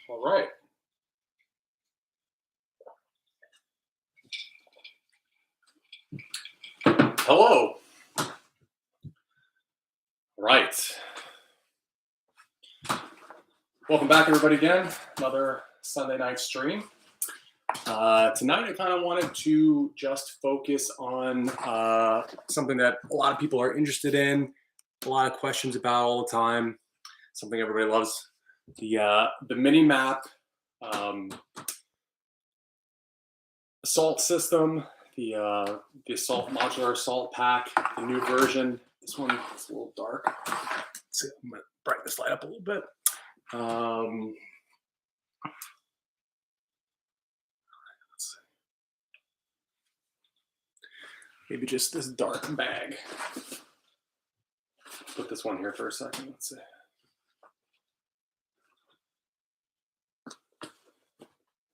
All right. Hello. Right. Welcome back, everybody, again. Another Sunday night stream. Tonight, I kind of wanted to just focus on something that a lot of people are interested in, a lot of questions about all the time, something everybody loves, the MiniMAP assault system, the assault modular assault pack, the new version. This one is a little dark. Let's see, I'm gonna brighten this light up a little bit. Let's see. Maybe just this dark bag. Put this one here for a second. Let's see.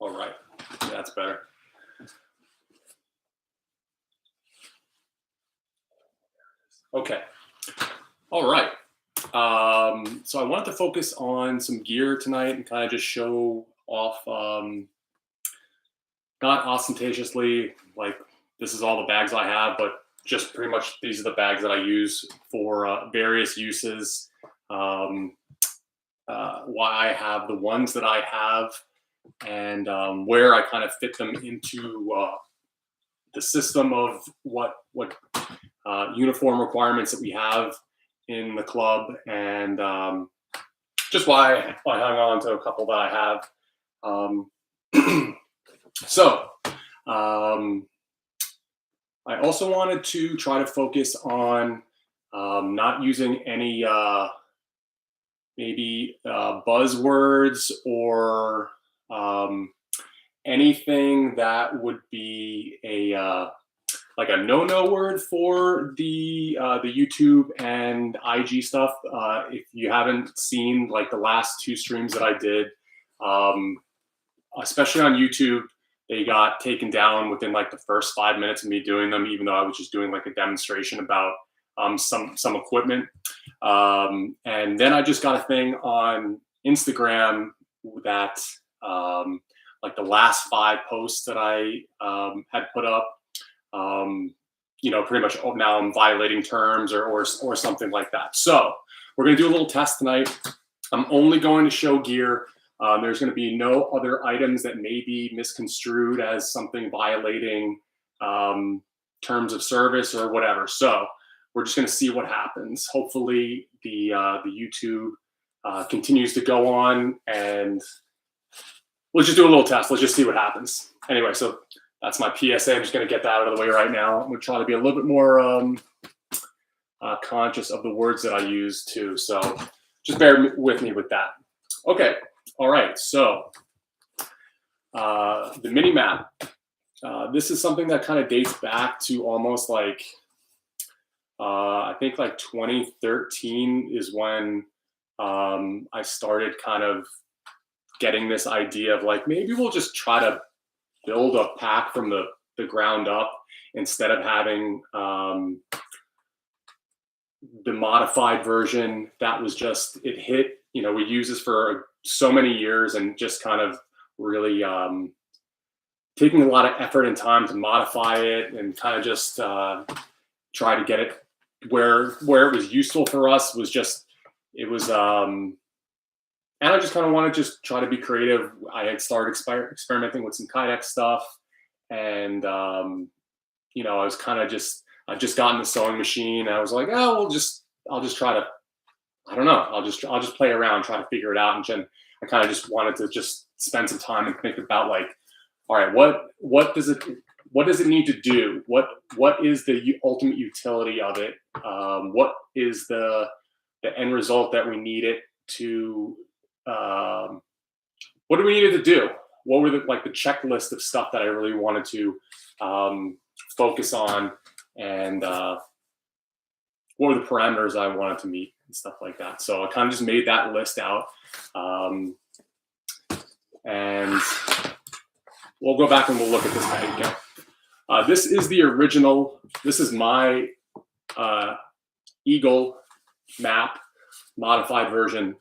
All right, yeah, that's better. Okay. All right. So I wanted to focus on some gear tonight and kind of just show off, not ostentatiously, like this is all the bags I have, but just pretty much these are the bags that I use for various uses. Why I have the ones that I have, and where I kind of fit them into the system of what uniform requirements that we have in the club, and just why I hung on to a couple that I have. I also wanted to try to focus on not using any maybe buzzwords or anything that would be a like a no-no word for the YouTube and IG stuff. If you haven't seen like the last two streams that I did, especially on YouTube, they got taken down within like the first 5 minutes of me doing them, even though I was just doing like a demonstration about some equipment. And then I just got a thing on Instagram that like the last 5 posts that I had put up, pretty much now I'm violating terms or something like that. So we're going to do a little test tonight. I'm only going to show gear. There's going to be no other items that may be misconstrued as something violating terms of service or whatever. So we're just going to see what happens. Hopefully the YouTube continues to go on, and we'll just do a little test. Let's just see what happens. Anyway, so that's my PSA. I'm just going to get that out of the way right now. I'm going to try to be a little bit more conscious of the words that I use too. So just bear with me with that. Okay. All right. So the MiniMAP. This is something that kind of dates back to almost like, I think like 2013 is when I started kind of getting this idea of like, maybe we'll just try to build a pack from the ground up instead of having the modified version that was just, it hit, we used this for so many years and just kind of really taking a lot of effort and time to modify it and kind of just try to get it where it was useful for us was just, it was, and I just kind of want to just try to be creative. I had started experimenting with some kayak stuff, and I was kind of I just gotten the sewing machine. And I was like, oh, I'll just try to, I don't know, I'll just play around, try to figure it out. And then I kind of just wanted to just spend some time and think about like, all right, what does it need to do? What is the ultimate utility of it? What is the end result that we need it to? What do we need it to do? What were the checklist of stuff that I really wanted to focus on, and what were the parameters I wanted to meet and stuff like that. So I kind of just made that list out, and we'll go back and we'll look at this bag again. This is the original. This is my Eagle map modified version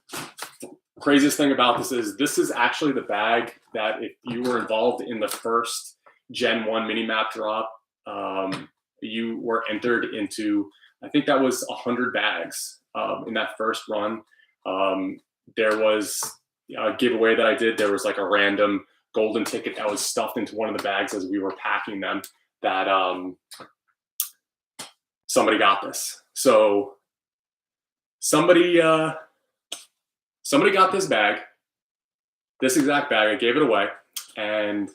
craziest thing about this is actually the bag that if you were involved in the first Gen 1 MiniMAP drop, you were entered into, I think that was 100 bags in that first run. There was a giveaway that I did. There was like a random golden ticket that was stuffed into one of the bags as we were packing them that somebody got this. So somebody got this bag, this exact bag. I gave it away. And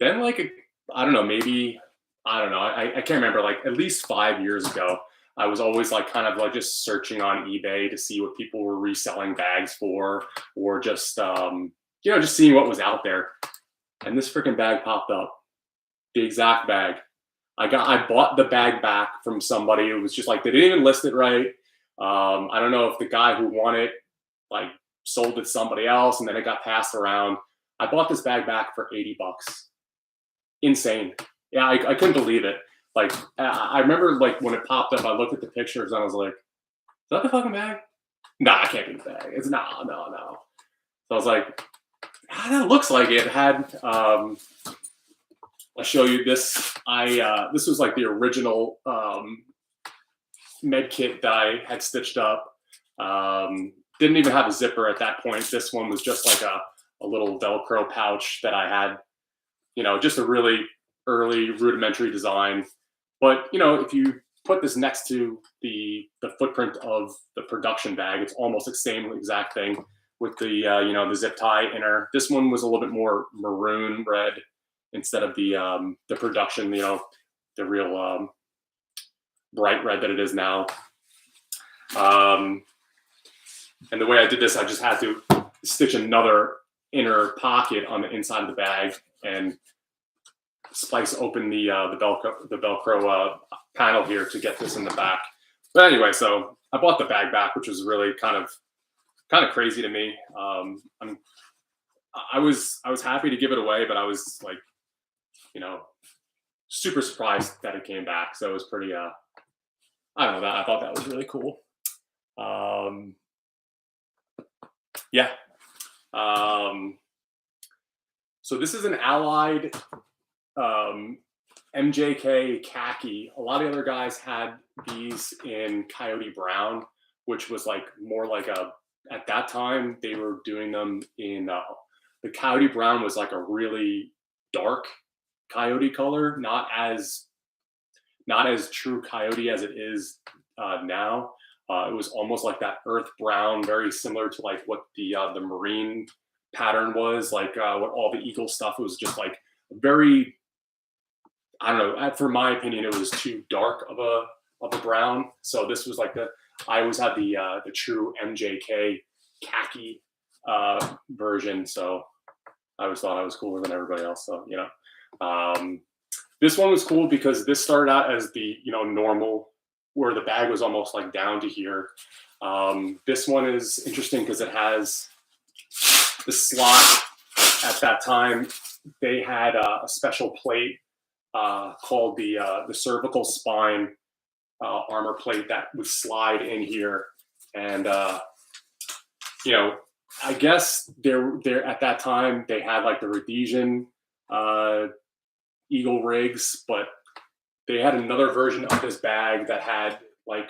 then like, I don't know, maybe, I don't know. I can't remember, like at least 5 years ago, I was always like kind of like just searching on eBay to see what people were reselling bags for, or just, you know, just seeing what was out there. And this freaking bag popped up, the exact bag. I bought the bag back from somebody. It was just like, they didn't even list it right. I don't know if the guy who won it, like sold it to somebody else and then it got passed around. I bought this bag back for 80 bucks. Insane. Yeah, I couldn't believe it. Like, I remember like when it popped up, I looked at the pictures and I was like, is that the fucking bag? Nah, it can't be the bag. It's no. So I was like, that looks like it. Had, I'll show you this. This was like the original med kit that I had stitched up. Didn't even have a zipper at that point. This one was just like a little Velcro pouch that I had, you know, just a really early rudimentary design. But, you know, if you put this next to the footprint of the production bag, it's almost the same exact thing with the, you know, the zip tie inner. This one was a little bit more maroon red instead of the production, you know, the real bright red that it is now. And the way I did this, I just had to stitch another inner pocket on the inside of the bag and splice open the Velcro panel here to get this in the back. But anyway, so I bought the bag back, which was really kind of crazy to me. I was happy to give it away, but I was like, you know, super surprised that it came back. So it was pretty, I don't know, I thought that was really cool. Yeah. So this is an Allied MJK khaki. A lot of the other guys had these in Coyote Brown, which was like more like at that time, they were doing them in, the Coyote Brown was like a really dark coyote color, not as true coyote as it is now. It was almost like that earth brown, very similar to like what the marine pattern was, like what all the eagle stuff was, just like very, I don't know, for my opinion, it was too dark of a brown. So this was like I always had the true MJK khaki version. So I always thought I was cooler than everybody else. So, you know, this one was cool because this started out as the, you know, normal, where the bag was almost like down to here. This one is interesting because it has the slot. At that time, they had a special plate called the cervical spine armor plate that would slide in here. And, you know, I guess they're at that time, they had like the Rhodesian eagle rigs, but they had another version of this bag that had like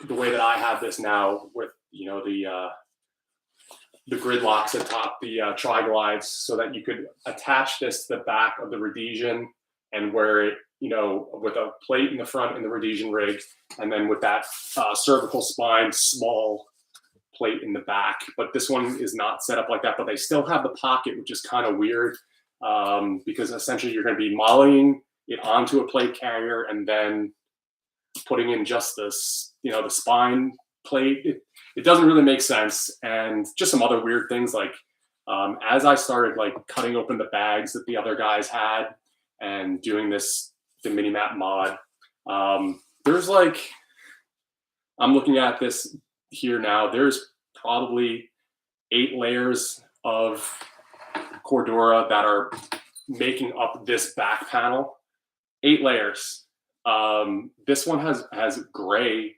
the way that I have this now with, you know, the grid locks atop the tri-glides, so that you could attach this to the back of the Rhodesian and wear it, you know, with a plate in the front in the Rhodesian rig, and then with that cervical spine small plate in the back. But this one is not set up like that, but they still have the pocket, which is kind of weird because essentially you're going to be modeling it onto a plate carrier and then putting in just this, you know, the spine plate. It doesn't really make sense. And just some other weird things, like as I started like cutting open the bags that the other guys had and doing the MiniMAP mod, there's like, I'm looking at this here now, there's probably 8 layers of Cordura that are making up this back panel. 8 layers. This one has gray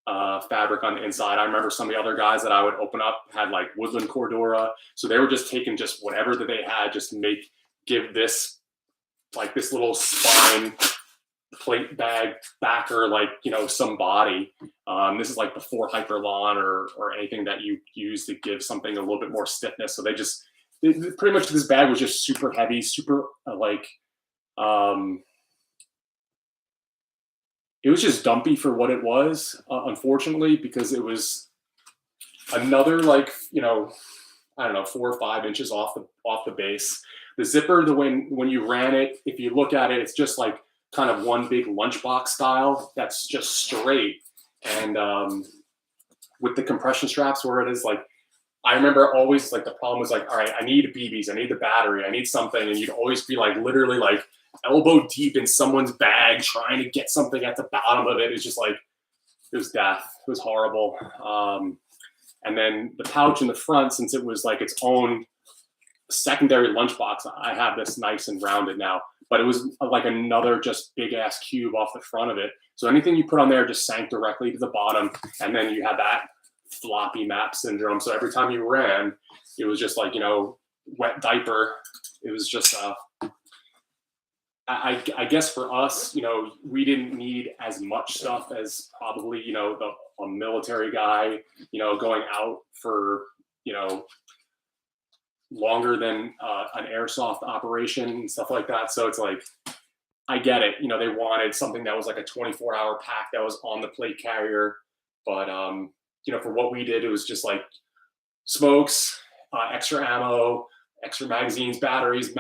fabric on the inside. I remember some of the other guys that I would open up had like woodland cordura. So they were just taking just whatever that they had just to give this like this little spine plate bag backer, like, some body. This is like before Hyperlon or anything that you use to give something a little bit more stiffness. So pretty much this bag was just super heavy, super it was just dumpy for what it was, unfortunately, because it was another I don't know, 4 or 5 inches off the base. The zipper, when you ran it, if you look at it, it's just like kind of one big lunchbox style that's just straight. And with the compression straps where it is, like, I remember always like the problem was like, all right, I need BBs, I need the battery, I need something, and you'd always be like literally like elbow deep in someone's bag trying to get something at the bottom of it. It's just like, it was death. It was horrible. And then the pouch in the front, since it was like its own secondary lunchbox, I have this nice and rounded now, but it was like another just big ass cube off the front of it. So anything you put on there just sank directly to the bottom. And then you had that floppy map syndrome. So every time you ran, it was just like, wet diaper. It was just, I guess for us, we didn't need as much stuff as probably, a military guy, going out for, longer than an airsoft operation and stuff like that. So it's like, I get it. They wanted something that was like a 24-hour pack that was on the plate carrier. But, for what we did, it was just like smokes, extra ammo, extra magazines, batteries,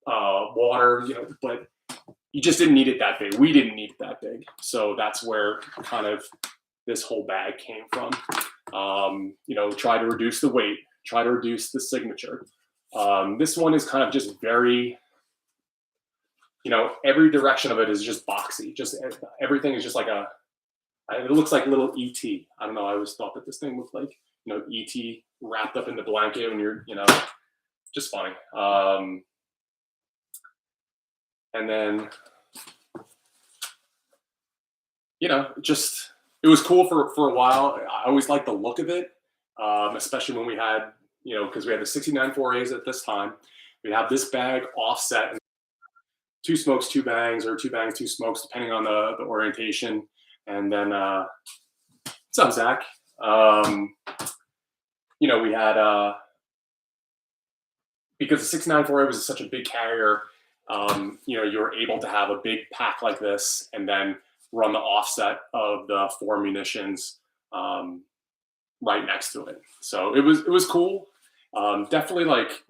water, but you just didn't need it that big. We didn't need it that big. So that's where kind of this whole bag came from. Try to reduce the weight, try to reduce the signature. This one is kind of just very, every direction of it is just boxy. Just everything is just like it looks like little ET. I don't know. I always thought that this thing looked like, ET wrapped up in the blanket when you're, just funny. And then, it was cool for a while. I always liked the look of it, especially when we had, because we had the 69 4As at this time. We'd have this bag offset, 2 smokes, 2 bangs, or 2 bangs, 2 smokes, depending on the orientation. And then, what's up, Zach? We had, because the 69 4A was such a big carrier, you were able to have a big pack like this and then run the offset of the 4 munitions right next to it. So it was cool. Definitely like,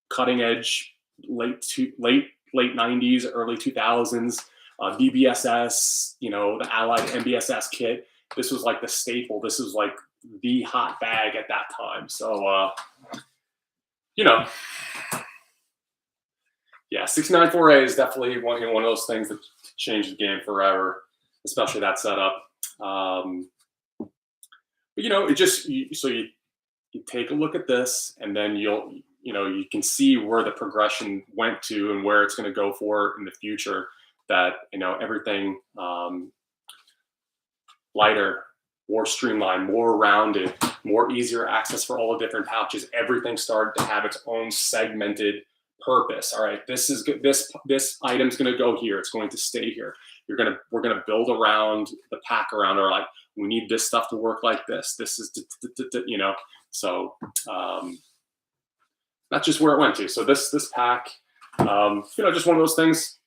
cutting edge, late 90s, early 2000s, VBSS, the Allied MBSS kit. This was like the staple. This was like the hot bag at that time. So, yeah, 69 4A is definitely one of those things that changed the game forever, especially that setup. But it just you take a look at this, and then you can see where the progression went to and where it's going to go for in the future. That everything lighter, more streamlined, more rounded, more easier access for all the different pouches. Everything started to have its own segmented purpose. All right, this is good. This item's going to go here. It's going to stay here. We're going to build around the pack around, or like, we need this stuff to work like this. This is, so that's just where it went to. So this pack, just one of those things.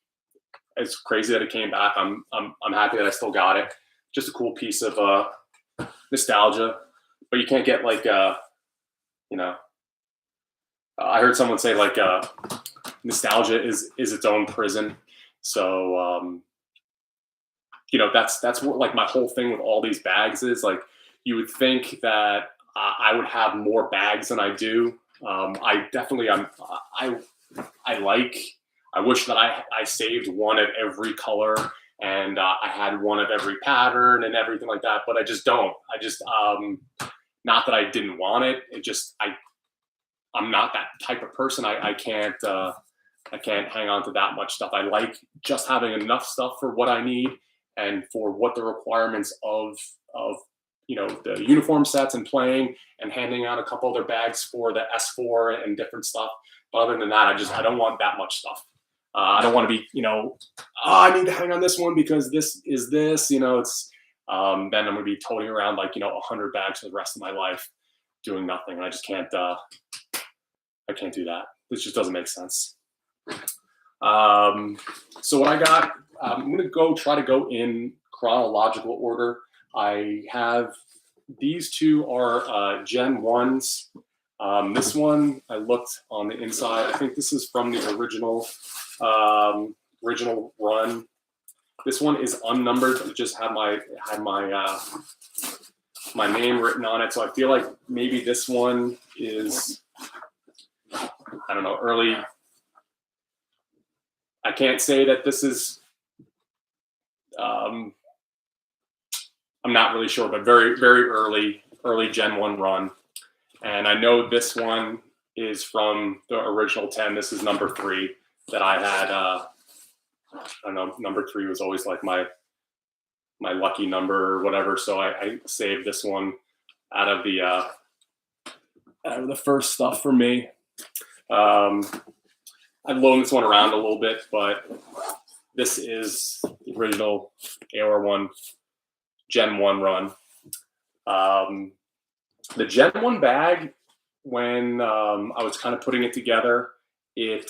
It's crazy that it came back. I'm happy that I still got it. Just a cool piece of nostalgia, but you can't get like I heard someone say like nostalgia is its own prison. So that's what like my whole thing with all these bags is. Like, you would think that I would have more bags than I do. I definitely I wish that I saved one of every color, and I had one of every pattern and everything like that, but I just don't. I just not that I didn't want it. It just I'm not that type of person. I can't hang on to that much stuff. I like just having enough stuff for what I need, and for what the requirements of you know, the uniform sets and playing and handing out a couple other bags for the S4 and different stuff. But other than that, I don't want that much stuff. I don't want to be, you know, oh, I need to hang on this one because this is this, you know, it's, then I'm going to be toting around like, you know, 100 bags for the rest of my life doing nothing. I just can't, I can't do that. This just doesn't make sense. So what I got, I'm going to try to go in chronological order. I have, these two are Gen 1s. This one, I looked on the inside. I think this is from the original run. This one is unnumbered. It just had my my name written on it. So I feel like maybe this one is, I don't know, early. I can't say that this is, I'm not really sure, but very, very early Gen 1 run. And I know this one is from the original 10. This is number 3 that I had. I don't know, number 3 was always like my lucky number or whatever. So I saved this one out of the first stuff for me. I've loaned this one around a little bit, but this is the original AOR1 Gen 1 run. The Gen 1 bag, when I was kind of putting it together, it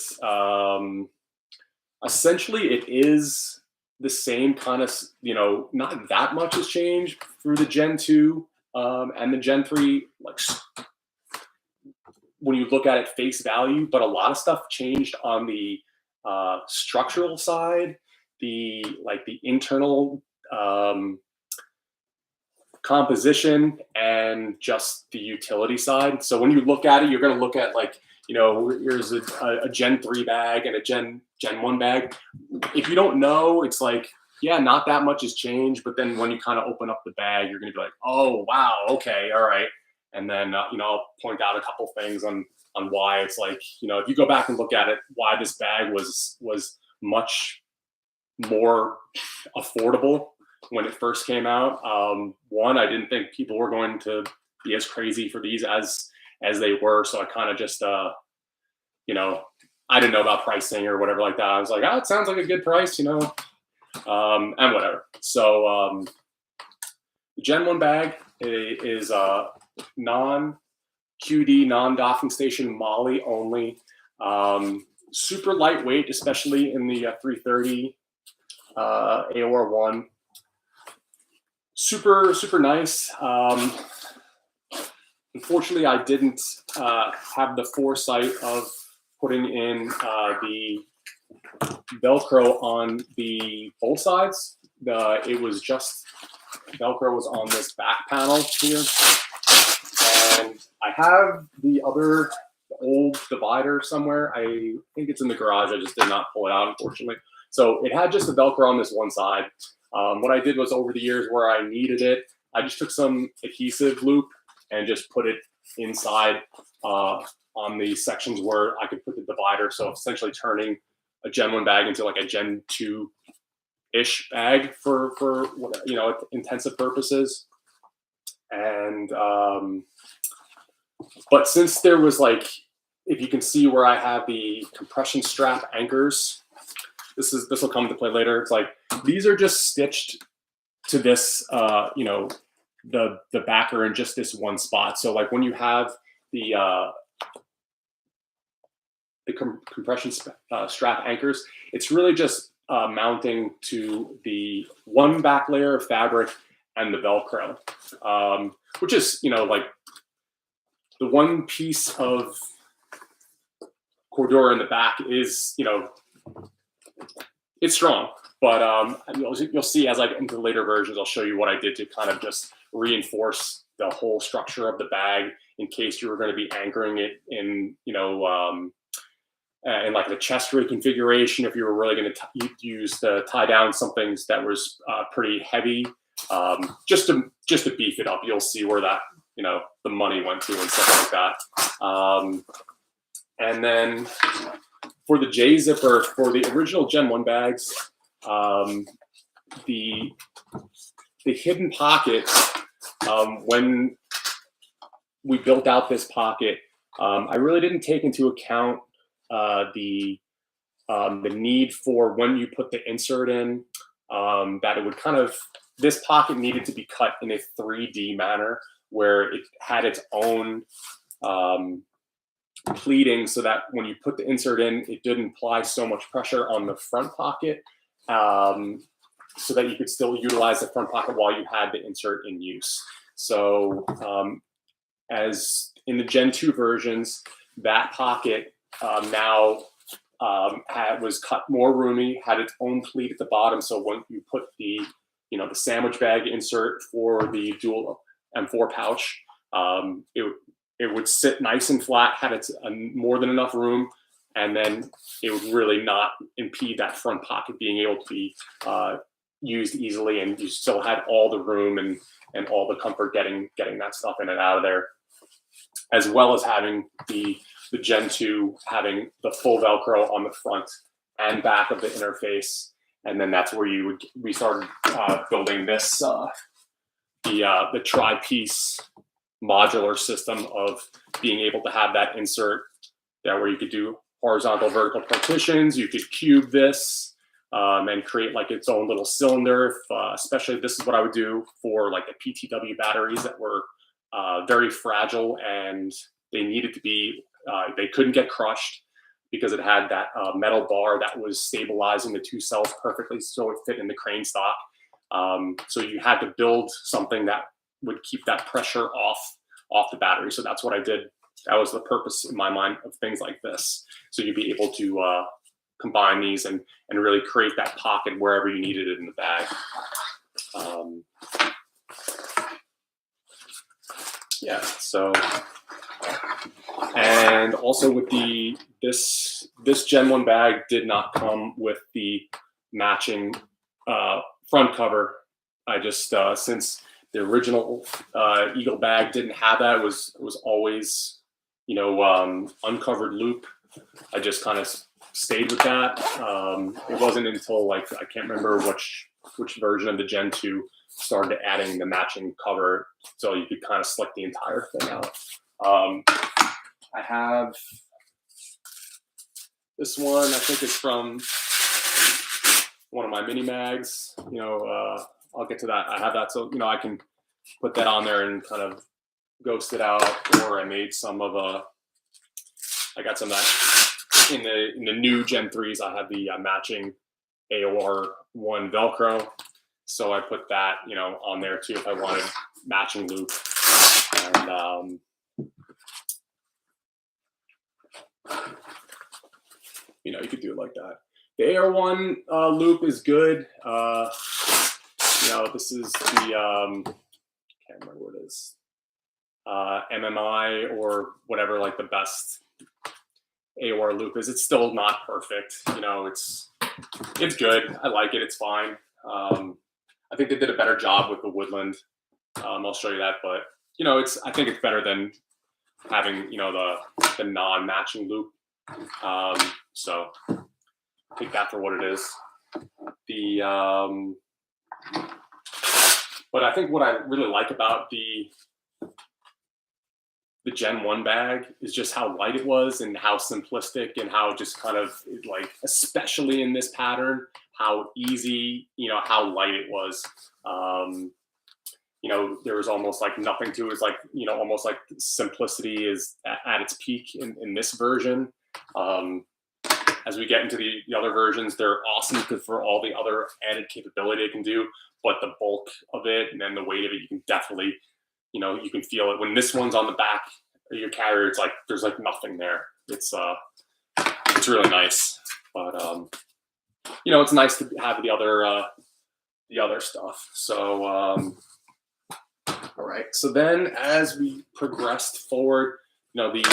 essentially it is the same kind of, you know, not that much has changed through the Gen 2 and the Gen 3, like when you look at it face value, but a lot of stuff changed on the structural side, the internal composition, and just the utility side. So when you look at it, you're going to look at like, you know, here's a Gen 3 bag and a Gen 1 bag. If you don't know, it's like, yeah, not that much has changed. But then when you kind of open up the bag, you're going to be like, oh, wow, okay, all right. And then, you know, I'll point out a couple things on why it's like, you know, if you go back and look at it, why this bag was much more affordable when it first came out. One, I didn't think people were going to be as crazy for these as they were. So I kind of just, you know, I didn't know about pricing or whatever like that. I was like, oh, it sounds like a good price, you know, and whatever. So the Gen 1 bag is non-QD, non-docking station Molly only. Super lightweight, especially in the 330 AOR1. Super nice. Unfortunately, I didn't have the foresight of putting in the Velcro on both sides. It was just, Velcro was on this back panel here. And I have the old divider somewhere. I think it's in the garage. I just did not pull it out, unfortunately. So it had just the Velcro on this one side. What I did was, over the years where I needed it, I just took some adhesive loop and just put it inside on the sections where I could put the divider. So essentially turning a Gen 1 bag into like a Gen 2-ish bag for you know, intensive purposes. And but since there was, like, if you can see where I have the compression strap anchors, this will come into play later. It's like, these are just stitched to this, you know, the backer in just this one spot. So like when you have the compression strap anchors, it's really just mounting to the one back layer of fabric and the Velcro, which is, you know, like the one piece of Cordura in the back is, you know, it's strong, but you'll see as I get into later versions, I'll show you what I did to kind of just reinforce the whole structure of the bag in case you were going to be anchoring it in, you know, in like the chest rig configuration. If you were really going to use to tie down something that was pretty heavy, just to beef it up. You'll see where that, you know, the money went to and stuff like that. And then for the J zipper, for the original Gen 1 bags, the hidden pocket, when we built out this pocket, I really didn't take into account the need for when you put the insert in, that it would kind of, this pocket needed to be cut in a 3D manner where it had its own pleating, so that when you put the insert in, it didn't apply so much pressure on the front pocket, so that you could still utilize the front pocket while you had the insert in use. So as in the Gen 2 versions, that pocket now was cut more roomy, had its own pleat at the bottom. So when you put the, the sandwich bag insert for the dual M4 pouch, it would sit nice and flat, had its more than enough room, and then it would really not impede that front pocket being able to be used easily, and you still had all the room and all the comfort getting that stuff in and out of there, as well as having the Gen 2 having the full Velcro on the front and back of the interface. And then that's where we started building this, the tri-piece modular system of being able to have that insert that where you could do horizontal, vertical partitions. You could cube this and create like its own little cylinder. Especially this is what I would do for like the PTW batteries that were very fragile, and they needed to be, they couldn't get crushed because it had that metal bar that was stabilizing the two cells perfectly so it fit in the crane stock. So you had to build something that would keep that pressure off the battery. So that's what I did. That was the purpose in my mind of things like this. So you'd be able to combine these and really create that pocket wherever you needed it in the bag. Yeah, so, and also with this Gen 1 bag did not come with the matching front cover. I just, since the original Eagle bag didn't have that, it was always, uncovered loop. I just kind of stayed with that. It wasn't until like, I can't remember which version of the Gen 2 started adding the matching cover, so you could kind of slick the entire thing out. I have this one, I think it's from one of my MiniMAGs. I'll get to that. I have that, so I can put that on there and kind of ghost it out. Or I made some of I got some of that in the new Gen 3s. I have the matching AOR1 Velcro, so I put that on there too if I wanted matching loop. And you could do it like that. The AR1 loop is good. This is the can't remember what it is, MMI or whatever, like the best AOR loop is. It's still not perfect. It's good. I like it. It's fine. I think they did a better job with the Woodland. I'll show you that, but I think it's better than having the non-matching loop. So take that for what it is. But I think what I really like about the Gen 1 bag is just how light it was and how simplistic, and how just kind of like, especially in this pattern, how easy, how light it was. There was almost like nothing to it. It's like, almost like simplicity is at its peak in this version. As we get into the other versions, they're awesome because for all the other added capability it can do, but the bulk of it and then the weight of it, you can definitely, you can feel it. When this one's on the back of your carrier, it's like there's like nothing there. It's really nice, but it's nice to have the other stuff. So all right. So then as we progressed forward, the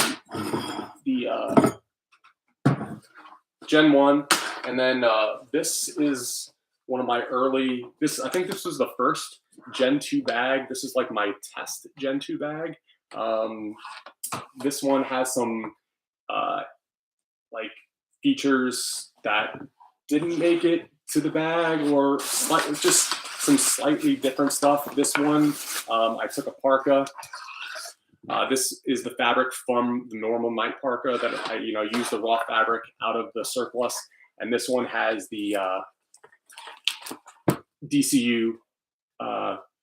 Gen 1, and then this is one of my early, I think this was the first Gen 2 bag. This is like my test Gen 2 bag. This one has some like features that didn't make it to the bag, or just some slightly different stuff. This one, I took a parka. This is the fabric from the normal night parka that I, used the raw fabric out of the surplus, and this one has the DCU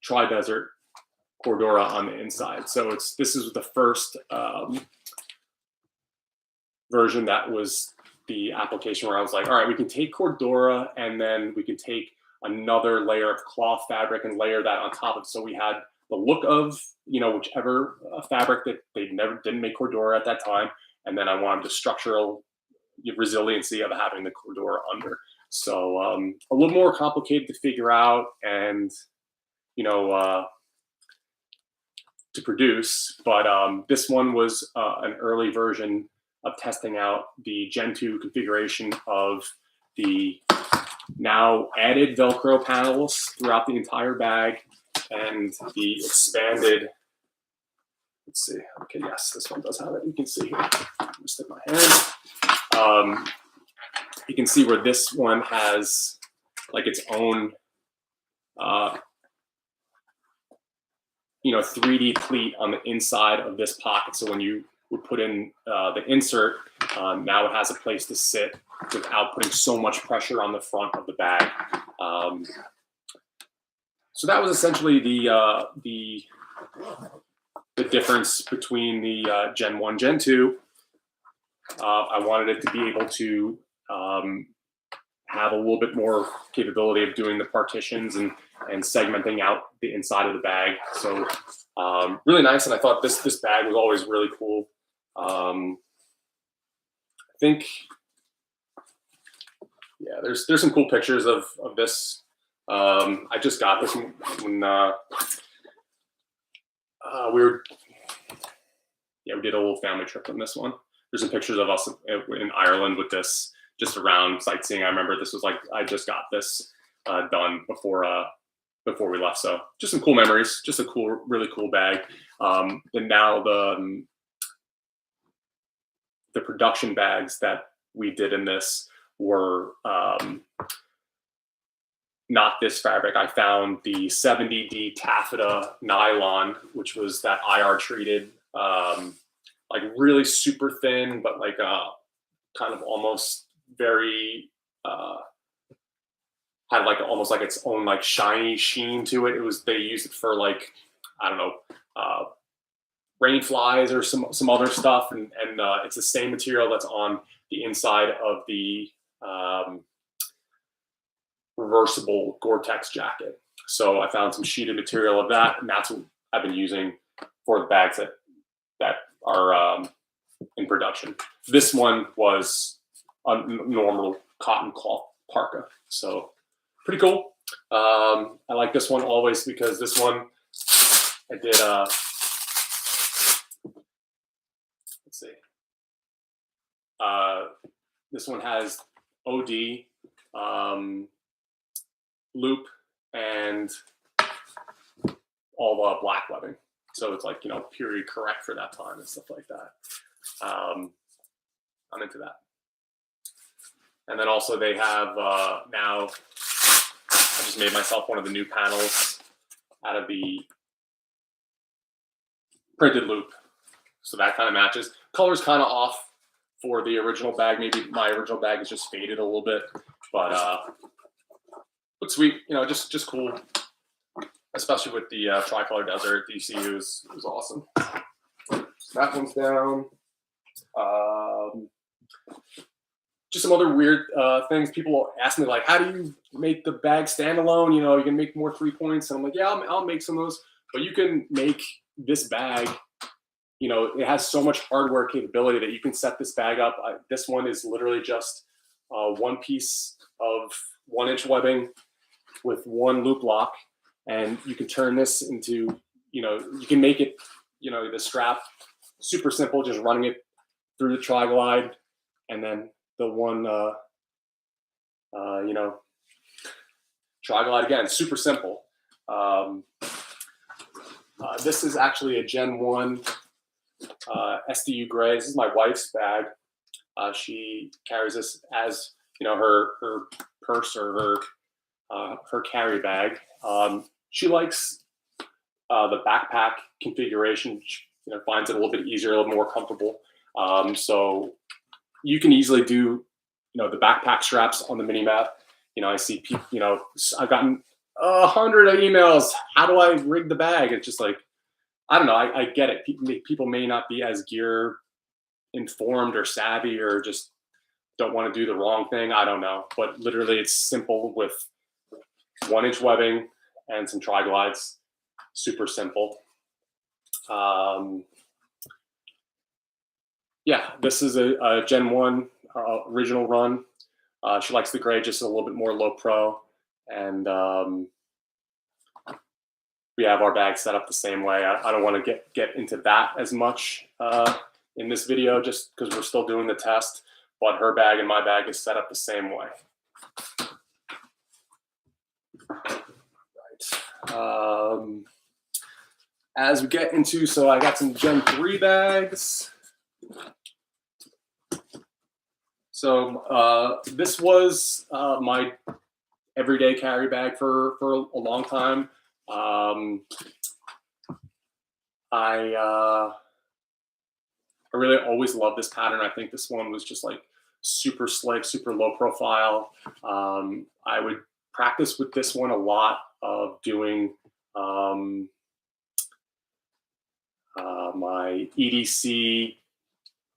Tri-Desert Cordura on the inside. So this is the first version that was the application where I was like, all right, we can take Cordura and then we can take another layer of cloth fabric and layer that on top of it. So we had the look of, whichever fabric that they didn't make Cordura at that time. And then I wanted the structural resiliency of having the Cordura under. So a little more complicated to figure out and, to produce, but this one was an early version of testing out the Gen 2 configuration of the now added Velcro panels throughout the entire bag and the expanded, let's see, okay, yes, this one does have it. You can see here, I'm gonna stick my hand. You can see where this one has like its own 3D pleat on the inside of this pocket. So when you would put in the insert, now it has a place to sit without putting so much pressure on the front of the bag. So that was essentially the difference between the Gen 1, Gen 2. I wanted it to be able to have a little bit more capability of doing the partitions and segmenting out the inside of the bag. So really nice, and I thought this bag was always really cool. I think, yeah, there's some cool pictures of this. I just got this when we did a little family trip on this one. There's some pictures of us in Ireland with this, just around sightseeing. I remember this was like, I just got this done before we left. So just some cool memories, just a really cool bag. And now the production bags that we did in this were not this fabric. I found the 70D taffeta nylon, which was that IR treated, like really super thin, but like kind of almost very had like almost like its own like shiny sheen to it. They used it for like, I don't know, rain flies or some other stuff, and it's the same material that's on the inside of the reversible Gore-Tex jacket. So I found some sheeted material of that, and that's what I've been using for the bags that are in production. This one was a normal cotton cloth parka, so pretty cool. I like this one always because this one I did. Let's see. This one has OD loop and all the black webbing, so it's like period correct for that time and stuff like that. I'm into that. And then also they have now, I just made myself one of the new panels out of the printed loop. So that kind of matches. Color's kind of off for the original bag. Maybe my original bag is just faded a little bit, but sweet, just cool. Especially with the Tricolor Desert DCU was awesome. So that one's down. Just some other weird things. People ask me like, how do you make the bag standalone? You can make more 3 points. And I'm like, yeah, I'll make some of those. But you can make this bag, it has so much hardware capability that you can set this bag up. This one is literally just one piece of 1-inch webbing with one loop lock. And you can turn this into, you can make it, the strap super simple, just running it through the tri-glide, and then the one, tri-glide again, super simple. This is actually a Gen 1 SDU gray. This is my wife's bag. She carries this as her purse or her carry bag. She likes the backpack configuration. She, finds it a little bit easier, a little more comfortable. So you can easily do, the backpack straps on the MiniMAP. I see people, I've gotten 100 emails. How do I rig the bag? It's just like, I don't know. I get it. People may not be as gear informed or savvy, or just don't want to do the wrong thing. I don't know. But literally, it's simple with 1-inch webbing and some tri-glides. Super simple. Yeah, this is a Gen 1 original run. She likes the gray, just a little bit more low pro. And we have our bag set up the same way. I don't want to get into that as much in this video, just because we're still doing the test. But her bag and my bag is set up the same way. Right. As we get into, so I got some Gen 3 bags. So this was my everyday carry bag for a long time. I really always loved this pattern. I think this one was just like super slick, super low profile. I would practice with this one a lot of doing my EDC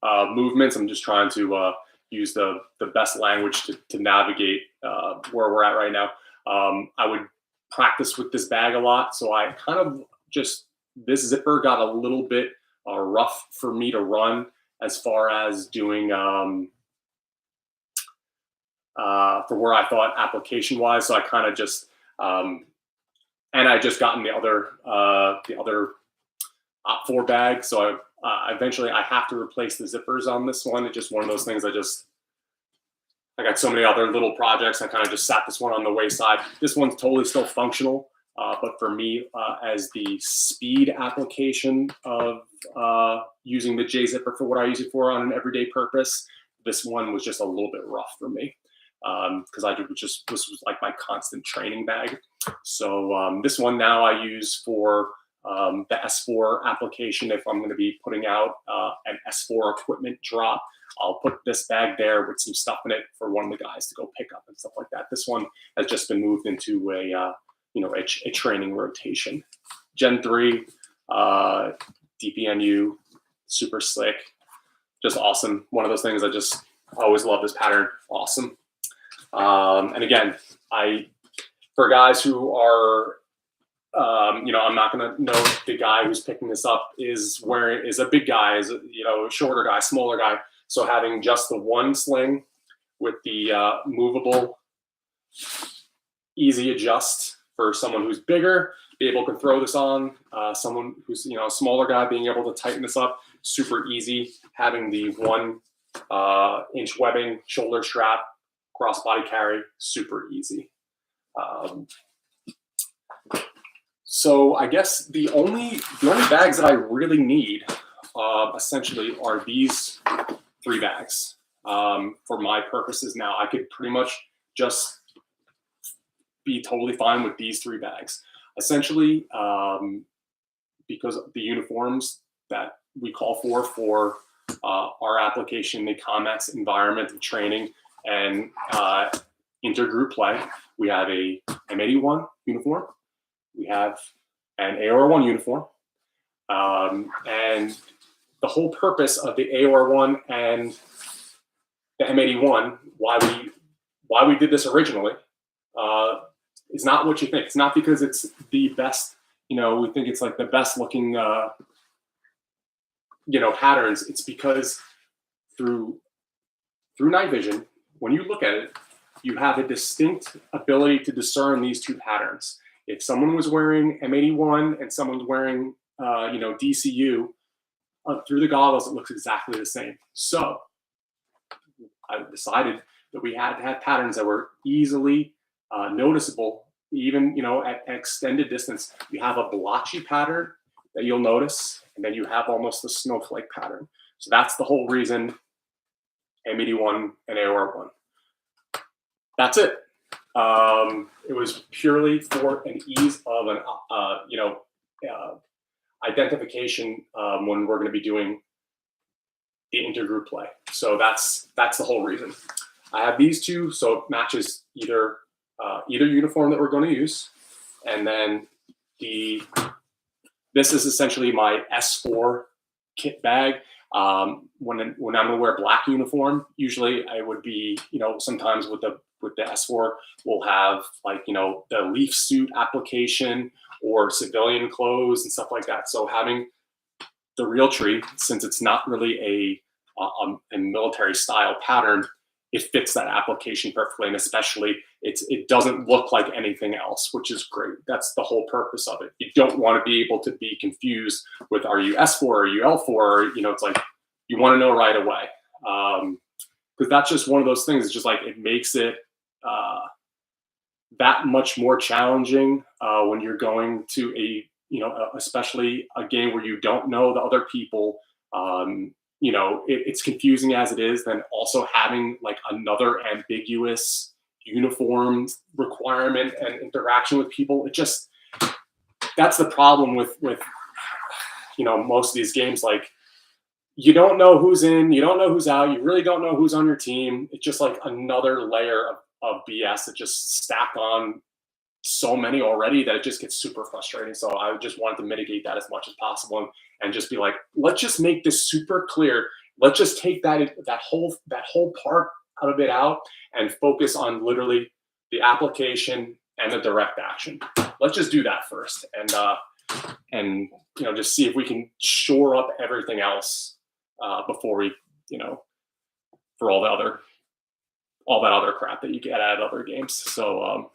movements. I'm just trying to use the best language to navigate where we're at right now. I would practice with this bag a lot. So I kind of just, this zipper got a little bit rough for me to run as far as doing for where I thought application wise. So I kind of just, and I just gotten the other Op4 bag. So eventually I have to replace the zippers on this one. It's just one of those things I got so many other little projects. I kind of just sat this one on the wayside. This one's totally still functional. But for me, as the speed application of using the J zipper for what I use it for on an everyday purpose, this one was just a little bit rough for me because this was like my constant training bag. So this one now I use for the S4 application. If I'm going to be putting out an S4 equipment drop, I'll put this bag there with some stuff in it for one of the guys to go pick up and stuff like that. This one has just been moved into a training rotation. Gen 3, DPNU, super slick, just awesome. One of those things I just always love this pattern. Awesome. And again, for guys who are, I'm not going to know if the guy who's picking this up is a big guy, is a shorter guy, smaller guy. So having just the one sling with the movable, easy adjust for someone who's bigger, be able to throw this on. Someone who's a smaller guy, being able to tighten this up, super easy. Having the 1-inch webbing shoulder strap, crossbody carry, super easy. So I guess the only bags that I really need essentially are these 3 bags for my purposes now. I could pretty much just be totally fine with these 3 bags. Essentially, because the uniforms that we call for our application, the COMEX environment of training and intergroup play, we have a M81 uniform, we have an AOR1 uniform, and the whole purpose of the AOR1 and the M81, why we did this originally, is not what you think. It's not because it's the best, we think it's like the best looking, patterns. It's because through night vision, when you look at it, you have a distinct ability to discern these 2 patterns. If someone was wearing M81 and someone's wearing, DCU, through the goggles, it looks exactly the same. So I decided that we had to have patterns that were easily noticeable, even at extended distance. You have a blotchy pattern that you'll notice, and then you have almost a snowflake pattern. So that's the whole reason M81 and AOR1. that's it. It was purely for an ease of an identification when we're going to be doing the intergroup play. So that's the whole reason. I have these two, so it matches either uniform that we're going to use, and then this is essentially my S4 kit bag. When I'm going to wear black uniform, usually I would be, sometimes with the S4, we'll have like, the leaf suit application or civilian clothes and stuff like that. So having the real tree, since it's not really a military style pattern, it fits that application perfectly, and especially it doesn't look like anything else, which is great. That's the whole purpose of it. You don't want to be able to be confused with, are you S4 or are you L4? Or, it's like you want to know right away, because that's just one of those things. It's just like it makes it that much more challenging when you're going to especially a game where you don't know the other people. It's confusing as it is, then also having like another ambiguous uniform requirement and interaction with people. That's the problem with most of these games. Like, you don't know who's in, you don't know who's out, you really don't know who's on your team. It's just like another layer of BS that just stacked on so many already that it just gets super frustrating. So I just wanted to mitigate that as much as possible and just be like, let's just make this super clear. Let's just take that whole part of it out and focus on literally the application and the direct action. Let's just do that first, and just see if we can shore up everything else before we for all that other crap that you get out of other games. So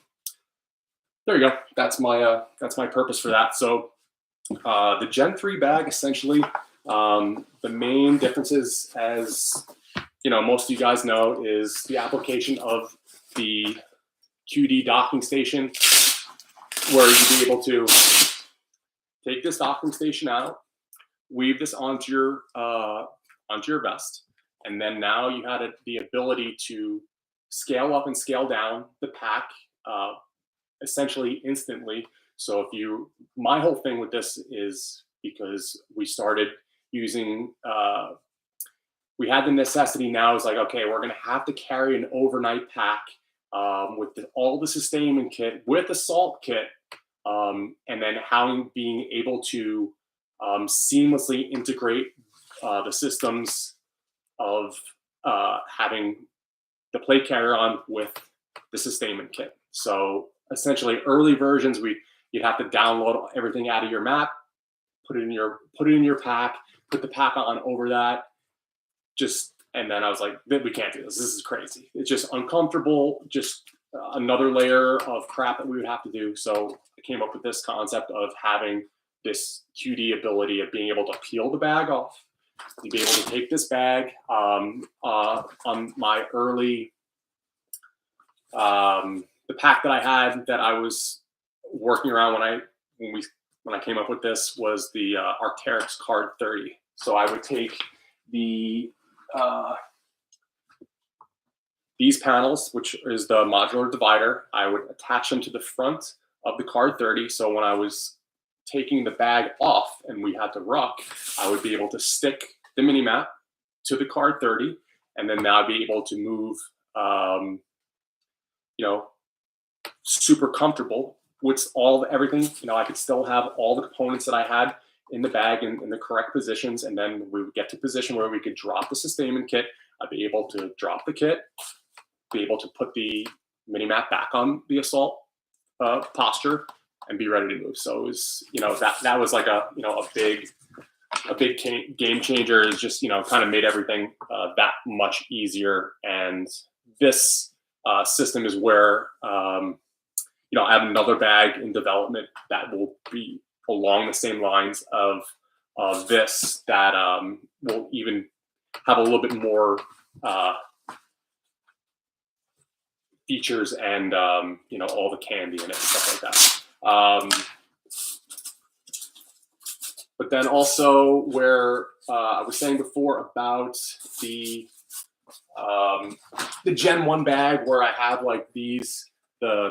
there you go. That's my purpose for that. So the Gen 3 bag, essentially, the main differences, as most of you guys know, is the application of the QD docking station, where you'd be able to take this docking station out, weave this onto your vest, and then now you had the ability to scale up and scale down the pack essentially instantly. So my whole thing with this is, because we started using, we had the necessity now, is like, okay, we're going to have to carry an overnight pack with all the sustainment kit, with the salt kit, and then being able to seamlessly integrate the systems of having the plate carrier on with the sustainment kit. So essentially, early versions, you'd have to download everything out of your map, put it in your pack, put the pack on over that. And then I was like, we can't do this. This is crazy. It's just uncomfortable. Just another layer of crap that we would have to do. So I came up with this concept of having this QD ability of being able to peel the bag off, to be able to take this bag on my early, the pack that I had that I was working around when I came up with this was the Arc'teryx Card 30. So I would take these panels, which is the modular divider, I would attach them to the front of the Card 30. So when I was taking the bag off and we had to ruck, I would be able to stick the MiniMAP to the Card 30, and then I'd be able to move, super comfortable with everything. I could still have all the components that I had in the bag in the correct positions, and then we would get to a position where we could drop the sustainment kit. I'd be able to drop the kit, be able to put the MiniMAP back on the assault posture, and be ready to move. So it was, that was like a big game changer. Is just kind of made everything that much easier. And this system is where I have another bag in development that will be along the same lines of this, that will even have a little bit more features and all the candy in it and stuff like that. But then also, where I was saying before about the The Gen 1 bag where I have like the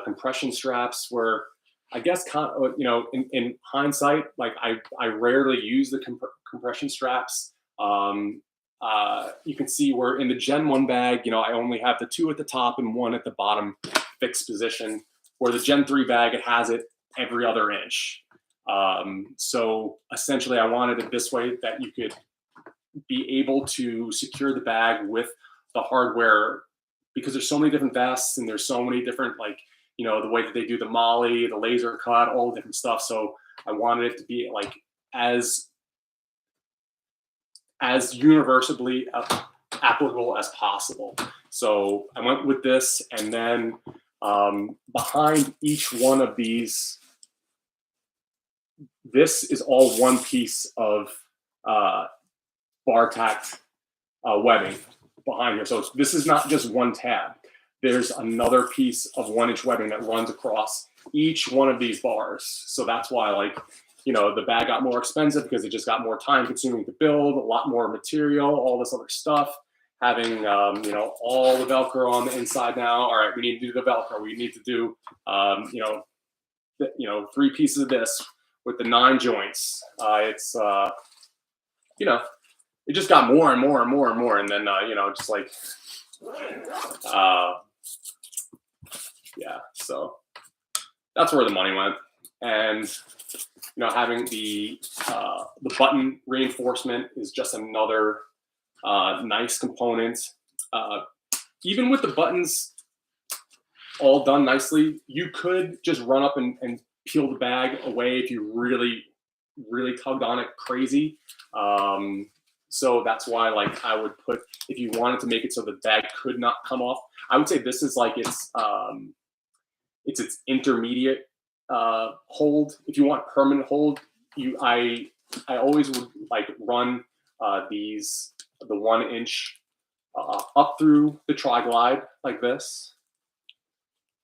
compression straps where I guess, in hindsight, like I rarely use the compression straps. You can see where in the Gen 1 bag, I only have the 2 at the top and 1 at the bottom fixed position, where the Gen 3 bag, it has it every other inch. So essentially I wanted it this way, that you could be able to secure the bag with the hardware, because there's so many different vests and there's so many different, like, the way that they do the molly, the laser cut, all the different stuff. So I wanted it to be like as universally applicable as possible. So I went with this, and then behind each one of these, this is all one piece of bar tacked webbing behind here. So this is not just one tab. There's another piece of 1-inch webbing that runs across each one of these bars. So that's why, like, the bag got more expensive, because it just got more time consuming to build, a lot more material, all this other stuff. Having, all the Velcro on the inside now. All right, we need to do the Velcro. We need to do, 3 pieces of this with the 9 joints. It's, it just got more and more and more and more. And then, just like, yeah, so that's where the money went. And having the button reinforcement is just another nice component. Even with the buttons all done nicely, you could just run up and peel the bag away if you really tugged on it crazy. So that's why, like, I would put, if you wanted to make it so the bag could not come off, I would say this is like its intermediate hold. If you want permanent hold, I always would like run the 1-inch up through the tri-glide like this,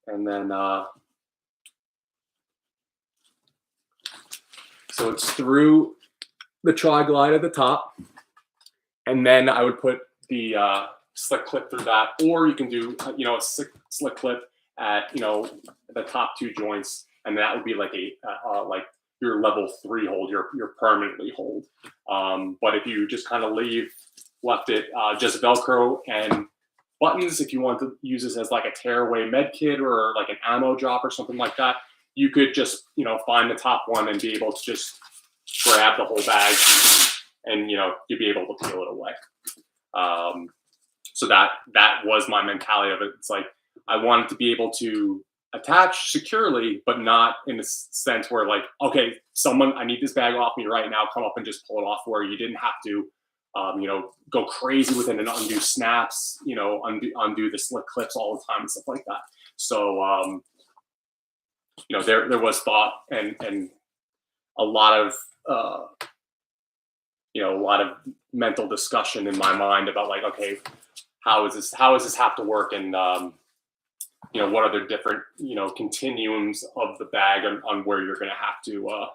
and then so it's through the tri-glide at the top, and then I would put the slick clip through that, or you can do a slick clip at the top 2 joints, and that would be like a like your level 3 hold, your permanently hold. But if you just kind of left it just Velcro and buttons, if you want to use this as like a tearaway med kit or like an ammo drop or something like that, you could just find the top one and be able to just grab the whole bag, and you'd be able to peel it away. So that was my mentality of it. It's like I wanted to be able to attach securely, but not in a sense where, like, okay, I need this bag off me right now, come up and just pull it off, where you didn't have to go crazy with it and undo snaps, undo the slick clips all the time and stuff like that. So there was thought and a lot of mental discussion in my mind about, like, okay, how does this have to work, and what are the different continuums of the bag on where you're going to have to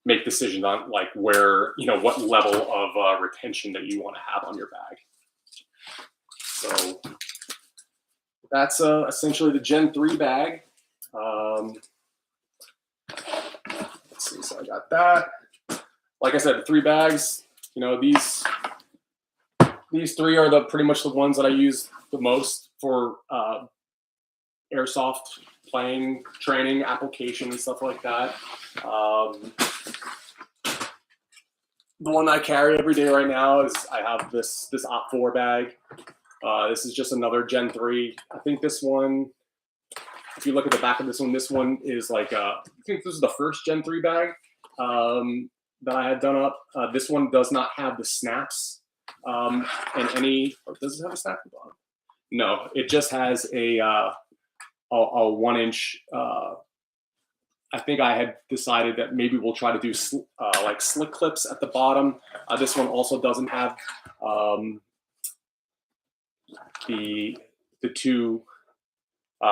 make decisions on, like, where what level of retention that you want to have on your bag. So that's essentially the Gen 3 bag. Let's see, so I got that. Like I said, the 3 bags, these 3 are pretty much the ones that I use the most for airsoft playing, training, application, and stuff like that. The one I carry every day right now is I have this Op4 bag. This is just another Gen 3. I think this one, if you look at the back of this one is like I think this is the first Gen 3 bag that I had done up. This one does not have the snaps and any. Or does it have a snap at the bottom? No, it just has a 1-inch. I think I had decided that maybe we'll try to do like slick clips at the bottom. This one also doesn't have the 2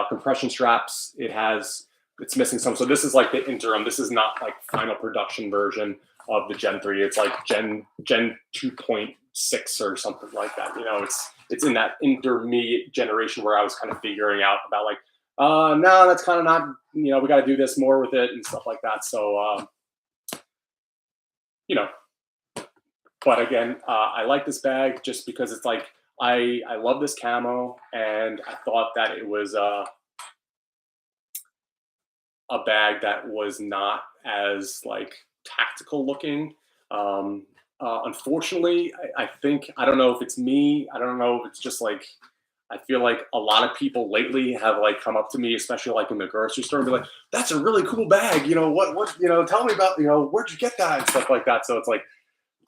compression straps. It's missing some. So this is like the interim. This is not like final production version of the Gen 3. It's like Gen 2.6 6 or something like that. You know, it's in that intermediate generation where I was kind of figuring out about like, no, that's kind of not, you know, we got to do this more with it and stuff like that. So, you know, but again, I like this bag just because it's like, I love this camo, and I thought that it was a bag that was not as like tactical looking. Unfortunately, I think, I don't know if it's me. I don't know if it's just like, I feel like a lot of people lately have like come up to me, especially like in the grocery store, and be like, "That's a really cool bag. You know what? You know, tell me about. You know, where'd you get that and stuff like that." So it's like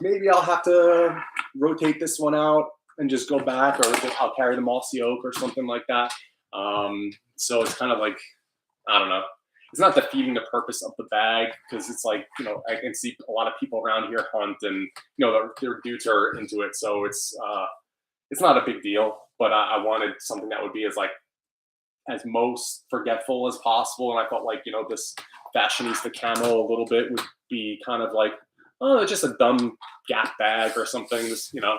maybe I'll have to rotate this one out and just go back, or I'll carry the mossy oak or something like that. So it's kind of like, I don't know. It's not defeating the purpose of the bag, because it's like, you know, I can see a lot of people around here hunt, and you know their dudes are into it, so it's not a big deal. But I wanted something that would be as like as most forgetful as possible, and I felt like, you know, this fashionista camo a little bit would be kind of like, oh, it's just a dumb Gap bag or something, just, you know,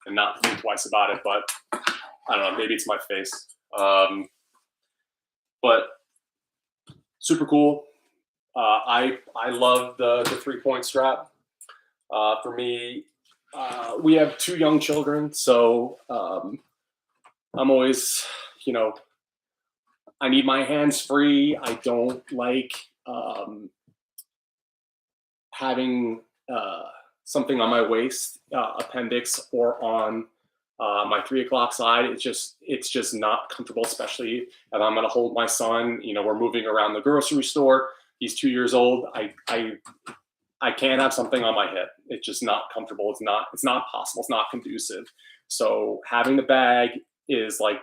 and not think twice about it. But I don't know, maybe it's my face. But super cool. I love the 3-point strap. For me, we have 2 young children, so I'm always, you know, I need my hands free. I don't like having something on my waist, appendix, or on my 3 o'clock side. It's just not comfortable, especially if I'm going to hold my son. You know, we're moving around the grocery store. He's 2 years old. I can't have something on my hip. It's just not comfortable. It's not possible. It's not conducive. So having the bag is like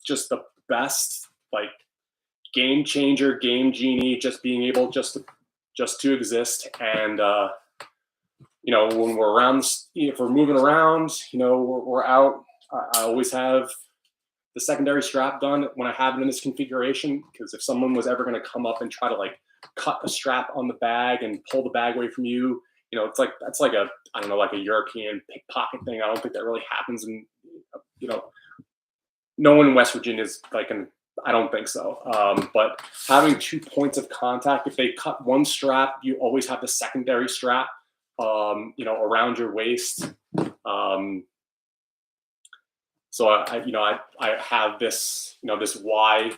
just the best, like, game changer, game genie. Just being able just to exist. And you know, when we're around, if we're moving around, you know, we're out. I always have the secondary strap done when I have it in this configuration, because if someone was ever going to come up and try to like cut a strap on the bag and pull the bag away from you, you know, it's like, that's like I don't know, like a European pickpocket thing. I don't think that really happens. And, you know, no one in West Virginia is like I don't think so. But having 2 points of contact, if they cut one strap, you always have the secondary strap, you know, around your waist. So I have this, you know, this Y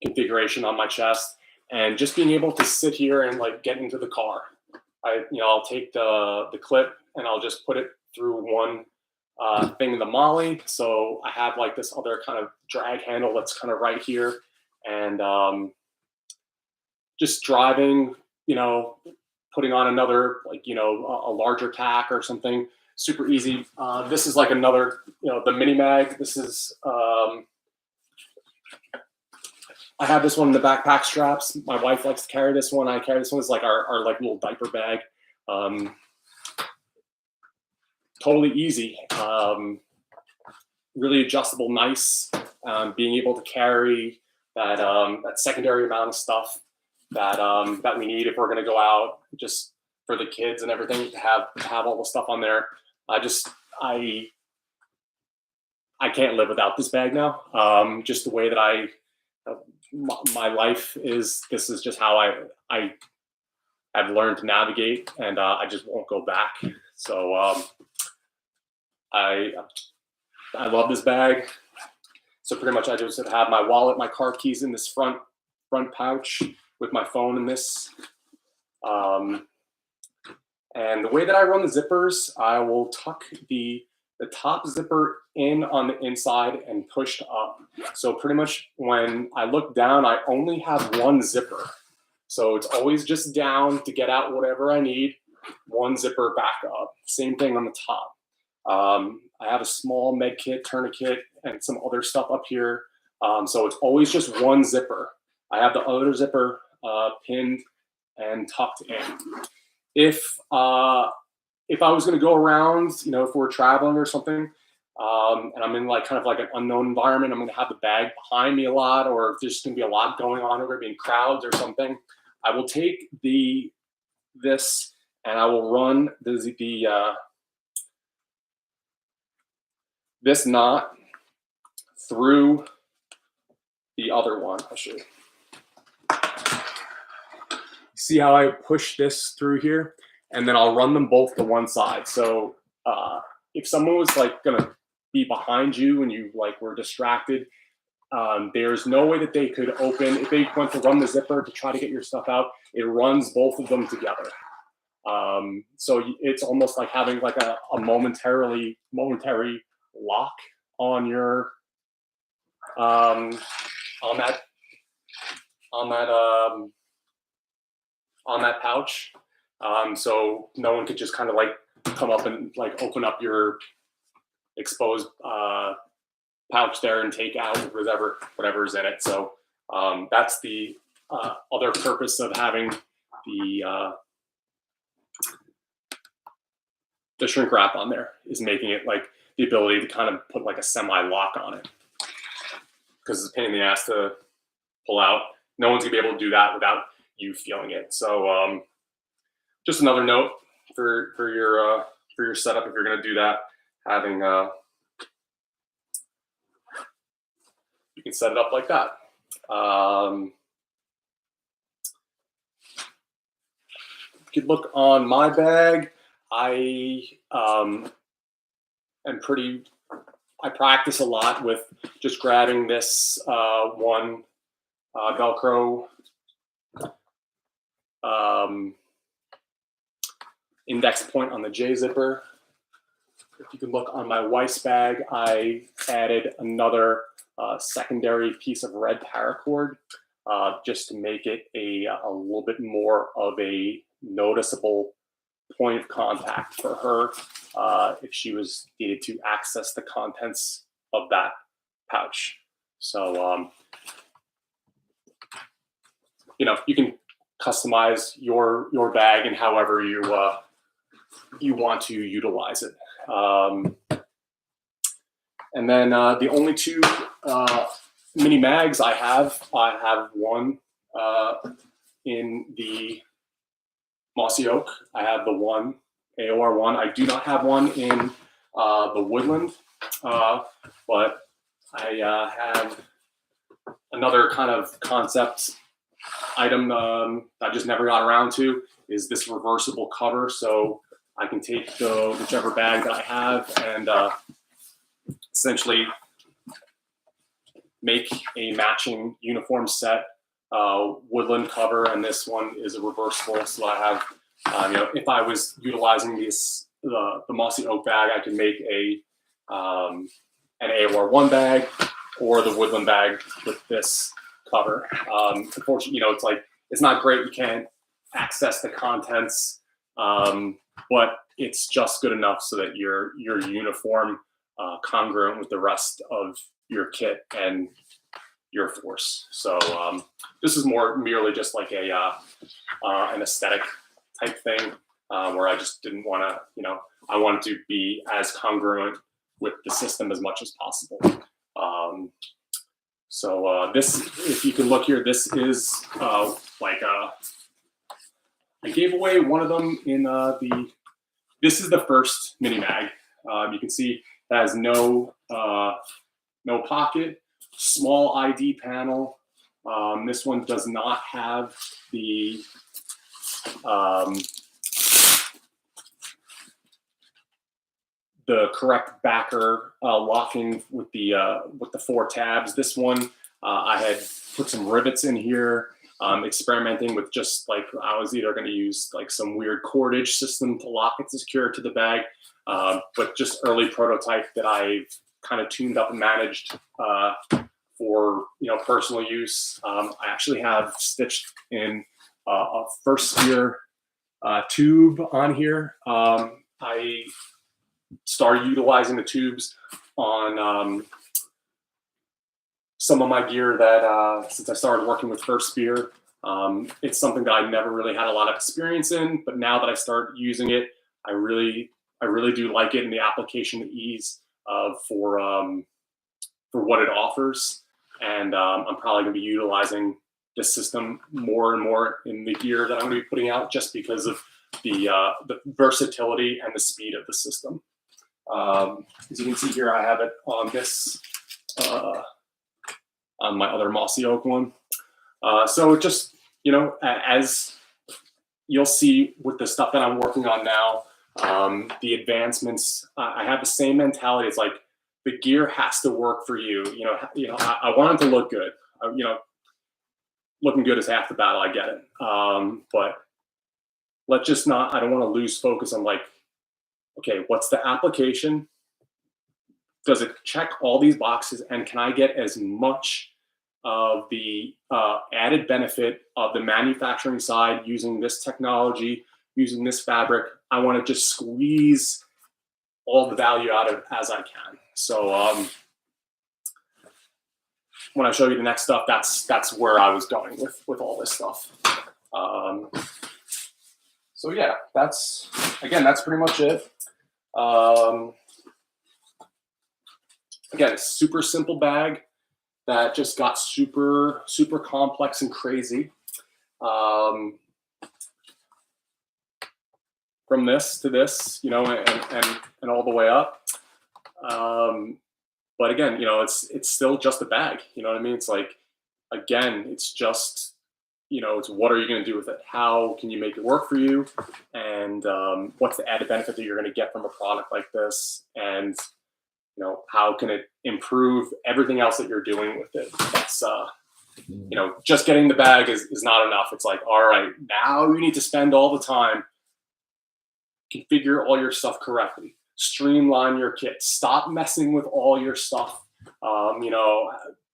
configuration on my chest, and just being able to sit here and like get into the car. I'll take the clip and I'll just put it through one thing in the molly. So I have like this other kind of drag handle that's kind of right here, and just driving, you know, putting on another, like, you know, a larger tack or something, super easy. This is like another, you know, the MiniMAG. This is, I have this one in the backpack straps. My wife likes to carry this one. I carry this one. It's like our like little diaper bag. Totally easy. Really adjustable, nice. Being able to carry that secondary amount of stuff that we need if we're going to go out, just for the kids and everything, to have all the stuff on there. I can't live without this bag now. Just the way that my life is. This is just how I have learned to navigate, and I just won't go back. So I love this bag. So pretty much I just have my wallet, my car keys in this front pouch, with my phone in this. And the way that I run the zippers, I will tuck the top zipper in on the inside and pushed up. So pretty much when I look down, I only have one zipper. So it's always just down to get out whatever I need, one zipper back up. Same thing on the top. I have a small med kit, tourniquet, and some other stuff up here. So it's always just one zipper. I have the other zipper pinned and tucked in. If I was going to go around, you know, if we're traveling or something, and I'm in like kind of like an unknown environment, I'm going to have the bag behind me a lot, or if there's going to be a lot going on, or going to be in crowds or something, I will take this and I will run this knot through the other one. I'll show you. See how I push this through here? And then I'll run them both to one side. So if someone was like gonna be behind you and you like were distracted, there's no way that they could open, if they went to run the zipper to try to get your stuff out, it runs both of them together. So it's almost like having like a momentary lock on your on that pouch. So no one could just kind of like come up and like open up your exposed pouch there and take out whatever's in it. So that's the other purpose of having the shrink wrap on there, is making it like the ability to kind of put like a semi-lock on it, because it's a pain in the ass to pull out. No one's gonna be able to do that without you feeling it. So just another note for your setup, if you're gonna do that, having you can set it up like that. You could look on my bag. I practice a lot with just grabbing this one Velcro index point on the J zipper. If you can look on my Weiss bag, I added another secondary piece of red paracord just to make it a little bit more of a noticeable point of contact for her if she was needed to access the contents of that pouch. So you can customize your bag and however you want to utilize it. And then the only two mini mags I have one in the Mossy Oak. I have the one AOR one. I do not have one in the Woodland, but I have another kind of concept item I just never got around to, is this reversible cover. So I can take whichever bag that I have and essentially make a matching uniform set Woodland cover, and this one is a reversible. So I have, if I was utilizing the Mossy Oak bag, I can make an AOR one bag or the Woodland bag with this cover. Unfortunately, it's not great. You can't access the contents, but it's just good enough so that your uniform congruent with the rest of your kit and your force. So this is merely just like an aesthetic type thing, where I just didn't want to, I wanted to be as congruent with the system as much as possible. So this, if you can look here, this is I gave away one of them in this is the first MiniMAG. You can see it has no pocket, small ID panel. This one does not have the correct backer locking with the 4 tabs. This one I had put some rivets in here, experimenting with just like, I was either going to use like some weird cordage system to lock it secure to the bag, but just early prototype that I've kind of tuned up and managed for personal use. I actually have stitched in a first spear tube on here. I started utilizing the tubes on some of my gear that since I started working with First Spear. It's something that I never really had a lot of experience in, but now that I start using it, I really do like it, and the application ease for what it offers. And I'm probably going to be utilizing this system more and more in the gear that I'm going to be putting out, just because of the versatility and the speed of the system. As you can see here, I have it on this on my other mossy oak one. So just, you know, as you'll see with the stuff that I'm working on now, the advancements, I have the same mentality. It's like the gear has to work for you. You know, I want it to look good. You know, looking good is half the battle. I get it. But let's just not, I don't want to lose focus on like, okay, what's the application? Does it check all these boxes? And can I get as much of the added benefit of the manufacturing side using this technology, using this fabric? I want to just squeeze all the value out of it as I can. So when I show you the next stuff, that's where I was going with all this stuff. So yeah, that's pretty much it. Again, a super simple bag that just got super complex and crazy. From this to this, you know, and all the way up. But again, you know, it's still just a bag. You know what I mean? It's like, again, it's just, you know, it's what are you going to do with it? How can you make it work for you? And what's the added benefit that you're going to get from a product like this? And, you know, how can it improve everything else that you're doing with it? That's, you know, just getting the bag is not enough. It's like, all right, now you need to spend all the time, configure all your stuff correctly, streamline your kit, stop messing with all your stuff, you know,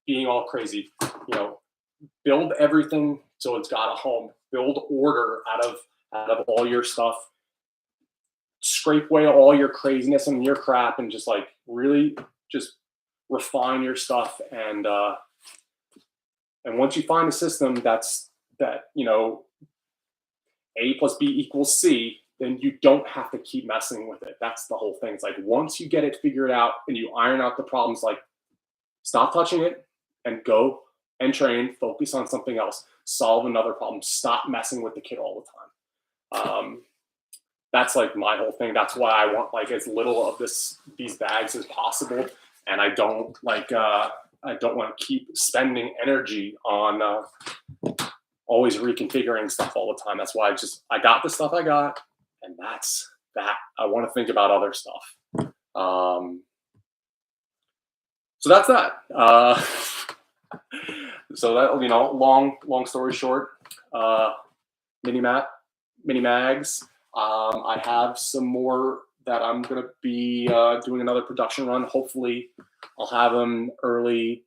being all crazy, you know, build everything so it's got a home, build order out of all your stuff, scrape away all your craziness and your crap, and just like really just refine your stuff. And once you find a system that, you know, A plus B equals C, then you don't have to keep messing with it. That's the whole thing. It's like once you get it figured out and you iron out the problems, like stop touching it and go and train, focus on something else, solve another problem, stop messing with the kit all the time. That's like my whole thing. That's why I want like as little of these bags as possible. And I don't like, I don't want to keep spending energy on always reconfiguring stuff all the time. That's why I got the stuff I got, and that's that. I want to think about other stuff. So that's that. So that, you know, long story short, MiniMAP, MiniMags. I have some more that I'm going to be doing another production run. Hopefully I'll have them early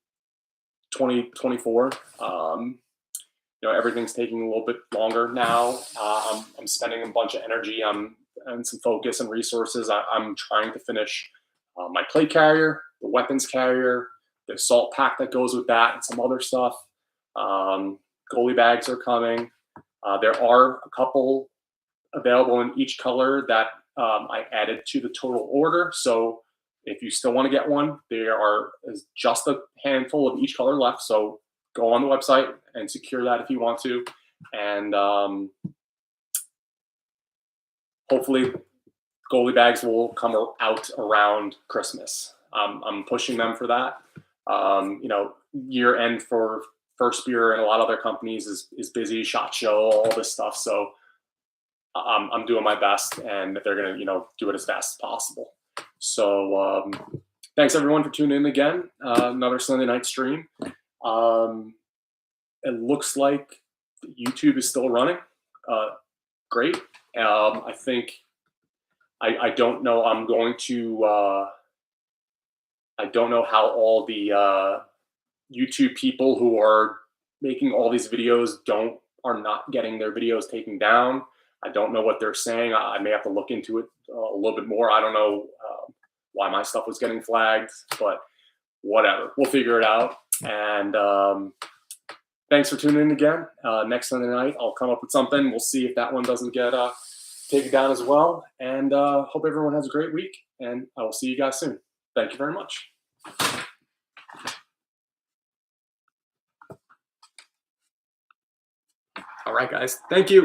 2024. You know, everything's taking a little bit longer now. I'm spending a bunch of energy and some focus and resources. I'm trying to finish my plate carrier, the weapons carrier, the assault pack that goes with that, and some other stuff. Goalie bags are coming. There are a couple available in each color that I added to the total order. So if you still want to get one, there is just a handful of each color left. So go on the website and secure that if you want to. And hopefully goalie bags will come out around Christmas. I'm pushing them for that. You know, year end for First Beer and a lot of other companies is busy, SHOT Show, all this stuff. So I'm doing my best, and they're going to, you know, do it as fast as possible. So thanks everyone for tuning in again. Another Sunday night stream. It looks like YouTube is still running. Great. I think I don't know. I'm going to. I don't know how all the YouTube people who are making all these videos are not getting their videos taken down. I don't know what they're saying. I may have to look into it a little bit more. I don't know why my stuff was getting flagged, but whatever. We'll figure it out. And thanks for tuning in again. Next Sunday night, I'll come up with something. We'll see if that one doesn't get taken down as well. And hope everyone has a great week. And I will see you guys soon. Thank you very much. All right, guys. Thank you.